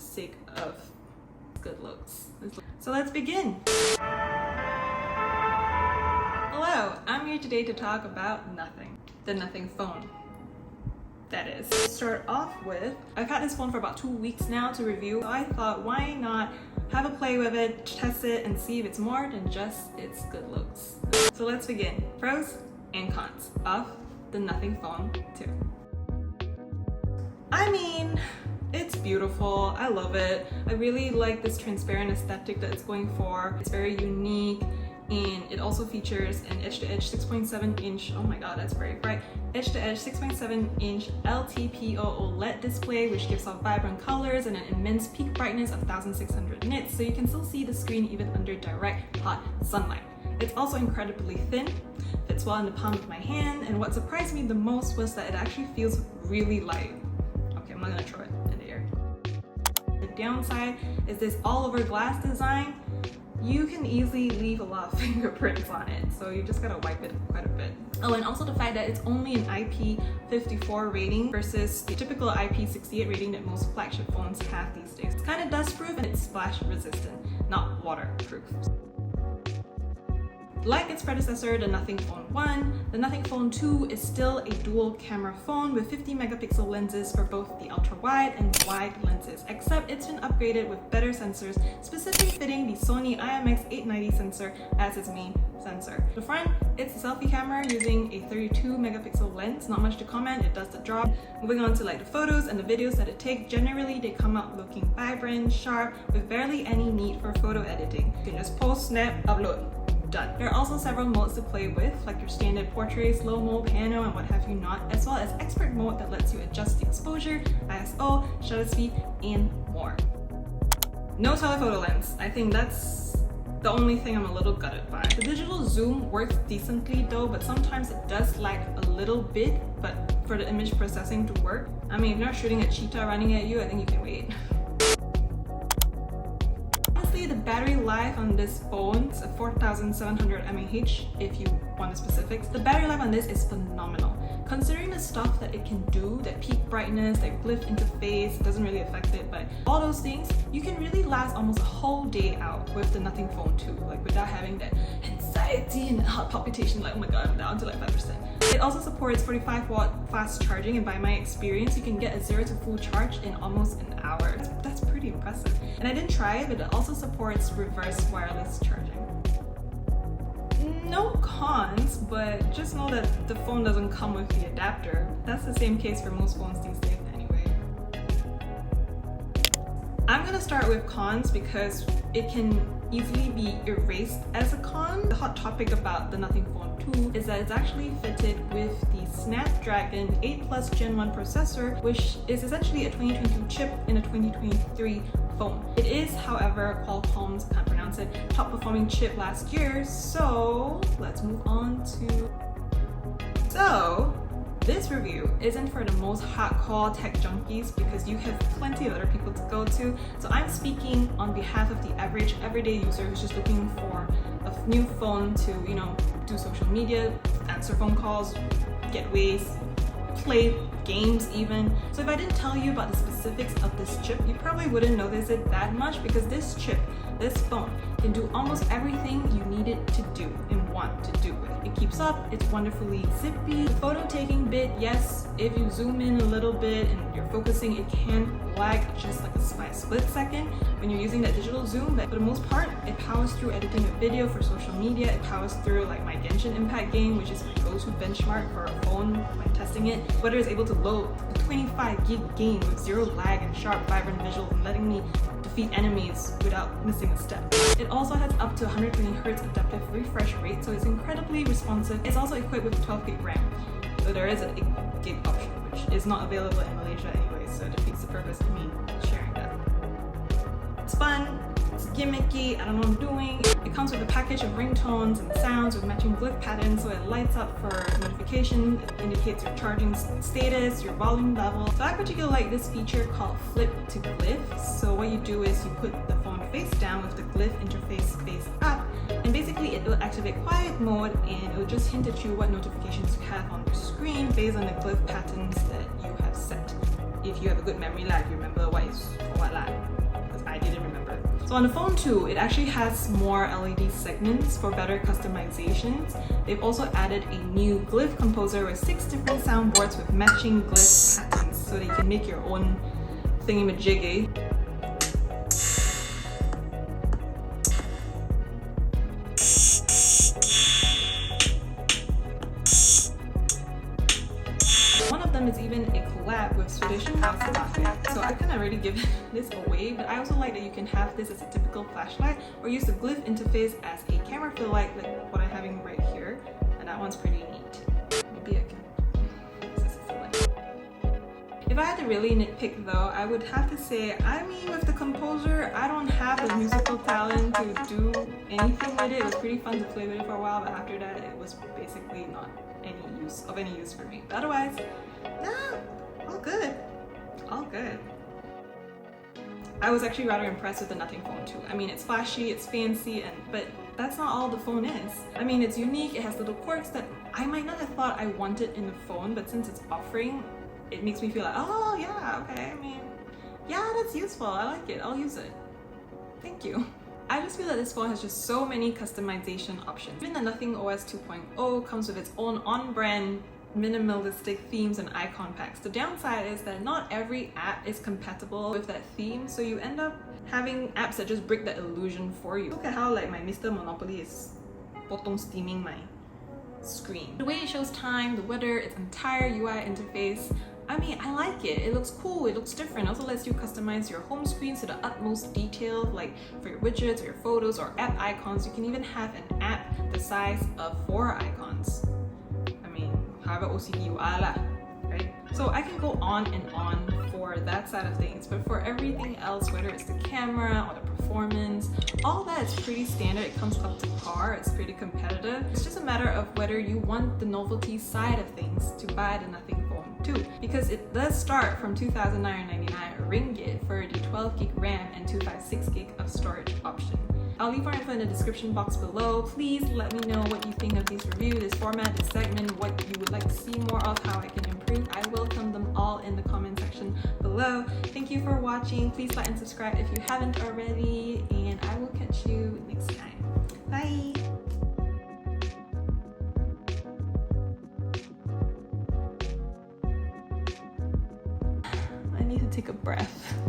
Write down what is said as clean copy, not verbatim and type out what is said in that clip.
sake of good looks. So let's begin. Hello, I'm here today to talk about nothing. The Nothing phone. That is. To start off with, I've had this phone for about 2 weeks now to review. So I thought, why not have a play with it, test it, and see if it's more than just its good looks. So let's begin. Pros and cons of the Nothing phone 2. I mean, it's beautiful. I love it. I really like this transparent aesthetic that it's going for. It's very unique. And it also features an edge-to-edge 6.7 inch, oh my god, that's very bright, edge-to-edge 6.7 inch LTPO OLED display, which gives off vibrant colors and an immense peak brightness of 1600 nits, so you can still see the screen even under direct hot sunlight. It's also incredibly thin, fits well in the palm of my hand, and what surprised me the most was that it actually feels really light. Okay, I'm not gonna throw it in the air. The downside is this all-over glass design. You can easily leave a lot of fingerprints on it, so you just gotta wipe it quite a bit. Oh, and also the fact that it's only an IP54 rating versus the typical IP68 rating that most flagship phones have these days. It's kind of dust-proof and it's splash resistant, not waterproof. Like its predecessor, the Nothing Phone 1, the Nothing Phone 2 is still a dual camera phone with 50 megapixel lenses for both the ultra-wide and wide lenses, except it's been upgraded with better sensors, specifically fitting the Sony IMX890 sensor as its main sensor. The front, it's a selfie camera using a 32 megapixel lens. Not much to comment, it does the job. Moving on to like the photos and the videos that it takes, generally they come out looking vibrant, sharp, with barely any need for photo editing. You can just post, snap, upload. Done. There are also several modes to play with, like your standard portrait, slow-mo, piano, and what have you not, as well as expert mode that lets you adjust the exposure, ISO, shutter speed, and more. No telephoto lens. I think that's the only thing I'm a little gutted by. The digital zoom works decently though, but sometimes it does lag a little bit, but for the image processing to work, I mean, if you're not shooting a cheetah running at you, I think you can wait. The battery life on this phone is 4700 mAh if you want the specifics. The battery life on this is phenomenal. Considering the stuff that it can do, that peak brightness, that glyph interface, doesn't really affect it, but all those things, you can really last almost a whole day out with the Nothing Phone 2, like without having that anxiety and heart palpitation, like oh my god, I'm down to like 5%. It also supports 45-watt fast charging, and by my experience, you can get a 0 to full charge in almost an hour. That's pretty impressive. And I didn't try it, but it also supports reverse wireless charging. No cons, but just know that the phone doesn't come with the adapter. That's the same case for most phones these days anyway. I'm gonna start with cons because it can easily be erased as a con. The hot topic about the Nothing Phone 2 is that it's actually fitted with the Snapdragon 8 Plus Gen 1 processor, which is essentially a 2022 chip in a 2023 phone. It is, however, Qualcomm's, I can't pronounce it, top performing chip last year, so let's move on to... So, this review isn't for the most hardcore tech junkies because you have plenty of other people to go to, so I'm speaking on behalf of the average everyday user who's just looking for a new phone to, you know, do social media, answer phone calls, get ways, play games even. So if I didn't tell you about the specifics of this chip, you probably wouldn't notice it that much because this chip, this phone, can do almost everything you need it to do and want to do it. It keeps up, it's wonderfully zippy. The photo taking bit, yes, if you zoom in a little bit and you're focusing, it can lag just like a split second when you're using that digital zoom, but for the most part, it powers through editing a video for social media. It powers through like my Genshin Impact game, which is my go-to benchmark for a phone when testing it. Whether it's able to load a 25 gig game with zero lag and sharp, vibrant visuals and letting me defeat enemies without missing a step. It also has up to 120Hz adaptive refresh rate, so it's incredibly responsive. It's also equipped with 12 gig RAM, so there is an 8 gig option, which is not available in Malaysia anyway, so it defeats the purpose of me sharing that. It's fun, it's gimmicky, I don't know what I'm doing. It comes with a package of ringtones and sounds with matching glyph patterns, so it lights up for notification, it indicates your charging status, your volume level. So I particularly like this feature called Flip to Glyph. So what you do is you put the phone face down with the glyph interface face up, and basically it will activate quiet mode and it will just hint at you what notifications you have on your screen based on the glyph patterns that you have set. If you have a good memory lag, you remember what is for what lag. So on the phone 2, it actually has more LED segments for better customizations. They've also added a new glyph composer with 6 different soundboards with matching glyph patterns so that you can make your own thingy-majiggy. One of them is even a collab with Swedish house scuffed. So I couldn't really give this away, but I also like that you can have this as a typical flashlight or use the glyph interface as a camera fill light like what I'm having right here, and that one's pretty neat. Maybe I can. If I had to really nitpick though, I would have to say, I mean, with the composer, I don't have the musical talent to do anything with it. It was pretty fun to play with it for a while, but after that, it was basically not any use for me. But otherwise, nah, all good. All good. I was actually rather impressed with the Nothing Phone 2. I mean, it's flashy, it's fancy, but that's not all the phone is. I mean, it's unique, it has little quirks that I might not have thought I wanted in the phone, but since it's offering, it makes me feel like, oh yeah, okay, I mean, yeah, that's useful, I like it, I'll use it. Thank you. I just feel that this phone has just so many customization options. Even the Nothing OS 2.0 comes with its own on-brand minimalistic themes and icon packs. The downside is that not every app is compatible with that theme, so you end up having apps that just break that illusion for you. Look at how like my Mr. Monopoly is potong steaming my screen. The way it shows time, the weather, its entire UI interface, I mean, I like it. It looks cool, it looks different. It also lets you customize your home screen to the utmost detail, like for your widgets or your photos or app icons. You can even have an app the size of 4 icons. I mean, however OCD you are lah, right? So I can go on and on for that side of things, but for everything else, whether it's the camera or the performance, all that is pretty standard. It comes up to par, it's pretty competitive. It's just a matter of whether you want the novelty side of things to buy the Nothing Phone 2, because it does start from 2,999 ringgit for the 12 gig RAM and 256 gig of storage option. I'll leave more info in the description box below. Please let me know what you think of these reviews, this format, this segment, what you would like to see more of, how I can improve. I welcome them all in the comment section below. Thank you for watching. Please like and subscribe if you haven't already, and I will catch you next time. Bye! I need to take a breath.